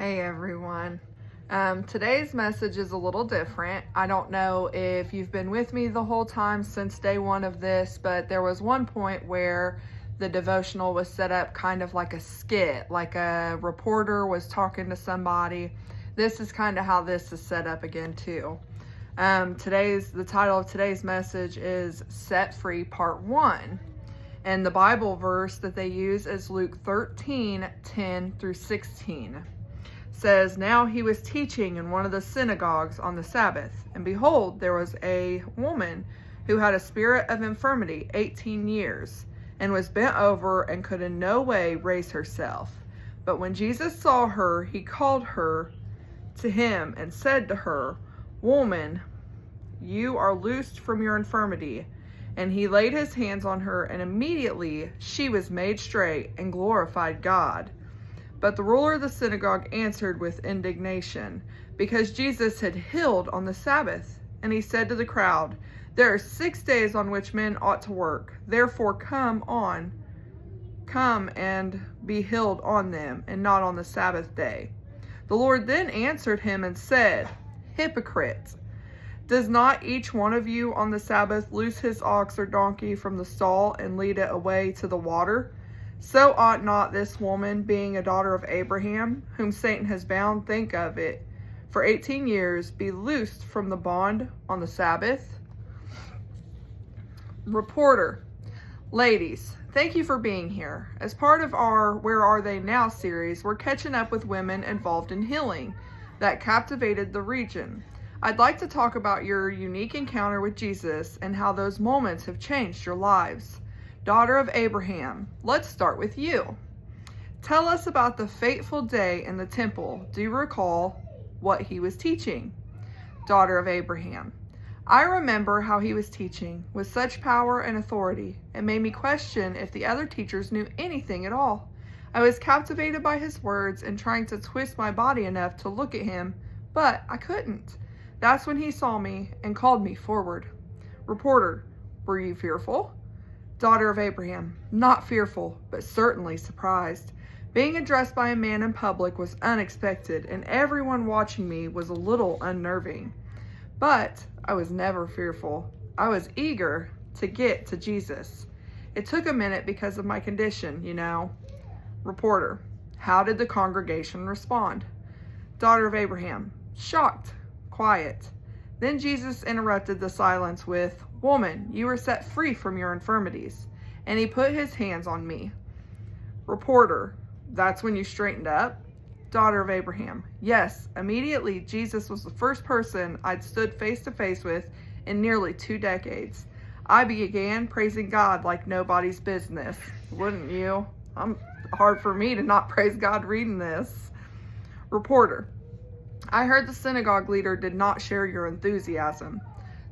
Hey everyone. Today's message is a little different. I don't know if you've been with me the whole time since day one of this, but there was one point where the devotional was set up kind of like a skit, like a reporter was talking to somebody. This is kind of how this is set up again too. The title of today's message is Set Free Part 1. And the Bible verse that they use is Luke 13:10 through 16. Says, "Now he was teaching in one of the synagogues on the Sabbath, and behold, there was a woman who had a spirit of infirmity 18 years, and was bent over and could in no way raise herself. But when Jesus saw her, he called her to him and said to her, 'Woman, you are loosed from your infirmity.' And he laid his hands on her, and immediately she was made straight and glorified God. But the ruler of the synagogue answered with indignation, because Jesus had healed on the Sabbath. And he said to the crowd, 'There are 6 days on which men ought to work. Therefore come and be healed on them, and not on the Sabbath day.' The Lord then answered him and said, 'Hypocrite! Does not each one of you on the Sabbath loose his ox or donkey from the stall and lead it away to the water? So ought not this woman, being a daughter of Abraham, whom Satan has bound, think of it, for 18 years, be loosed from the bond on the Sabbath?'" Reporter: Ladies, thank you for being here. As part of our Where Are They Now series, we're catching up with women involved in healing that captivated the region. I'd like to talk about your unique encounter with Jesus and how those moments have changed your lives. Daughter of Abraham, let's start with you. Tell us about the fateful day in the temple. Do you recall what he was teaching? Daughter of Abraham, I remember how he was teaching with such power and authority. It made me question if the other teachers knew anything at all. I was captivated by his words and trying to twist my body enough to look at him, but I couldn't. That's when he saw me and called me forward. Reporter: Were you fearful? Daughter of Abraham, not fearful, but certainly surprised. Being addressed by a man in public was unexpected, and everyone watching me was a little unnerving. But I was never fearful. I was eager to get to Jesus. It took a minute because of my condition, you know. Reporter: How did the congregation respond? Daughter of Abraham: Shocked, quiet. Then Jesus interrupted the silence with, "Woman, you are set free from your infirmities." And he put his hands on me. Reporter: That's when you straightened up? Daughter of Abraham: Yes, immediately Jesus was the first person I'd stood face to face with in nearly 2 decades. I began praising God like nobody's business. Wouldn't you? Hard for me to not praise God reading this. Reporter: I heard the synagogue leader did not share your enthusiasm.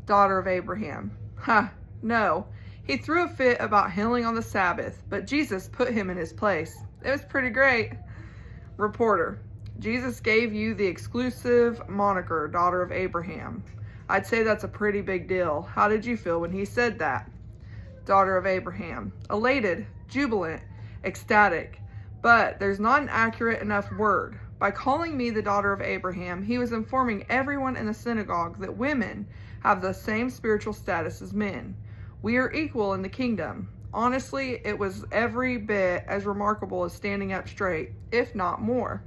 Daughter of Abraham: No. He threw a fit about healing on the Sabbath, but Jesus put him in his place. It was pretty great. Reporter: Jesus gave you the exclusive moniker, Daughter of Abraham. I'd say that's a pretty big deal. How did you feel when he said that? Daughter of Abraham: Elated, jubilant, ecstatic, but there's not an accurate enough word. By calling me the daughter of Abraham, he was informing everyone in the synagogue that women have the same spiritual status as men. We are equal in the kingdom. Honestly, it was every bit as remarkable as standing up straight, if not more.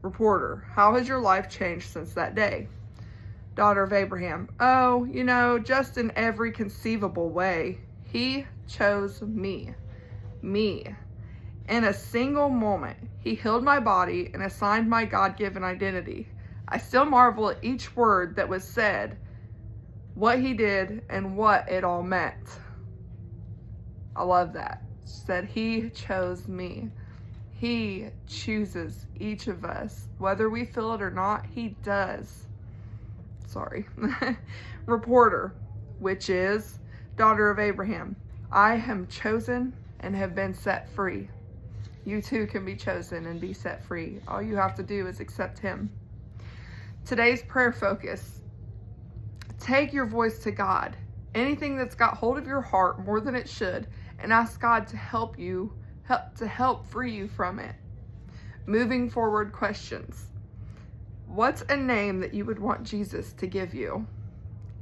Reporter: How has your life changed since that day? Daughter of Abraham: Oh, just in every conceivable way. He chose me. In a single moment, he healed my body and assigned my God-given identity. I still marvel at each word that was said, what he did, and what it all meant. I love that. She said, he chose me. He chooses each of us. Whether we feel it or not, he does. Sorry. Reporter: Which is? Daughter of Abraham: I am chosen and have been set free. You too can be chosen and be set free. All you have to do is accept him. Today's prayer focus: take your voice to God. Anything that's got hold of your heart more than it should, and ask God to help free you from it. Moving forward questions. What's a name that you would want Jesus to give you?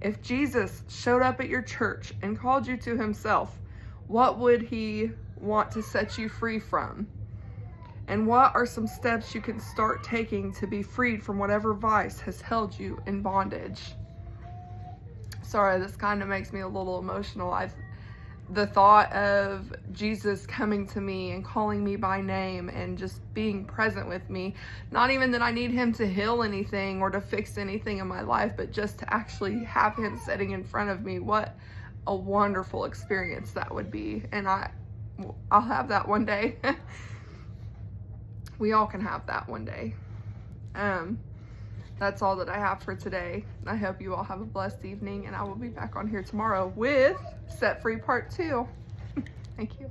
If Jesus showed up at your church and called you to himself, what would he want to set you free from? And what are some steps you can start taking to be freed from whatever vice has held you in bondage? Sorry, this kind of makes me a little emotional. The thought of Jesus coming to me and calling me by name and just being present with me, not even that I need him to heal anything or to fix anything in my life, but just to actually have him sitting in front of me. What a wonderful experience that would be. And I'll have that one day. We all can have that one day. That's all that I have for today. I hope you all have a blessed evening, and I will be back on here tomorrow with Set Free Part 2. Thank you.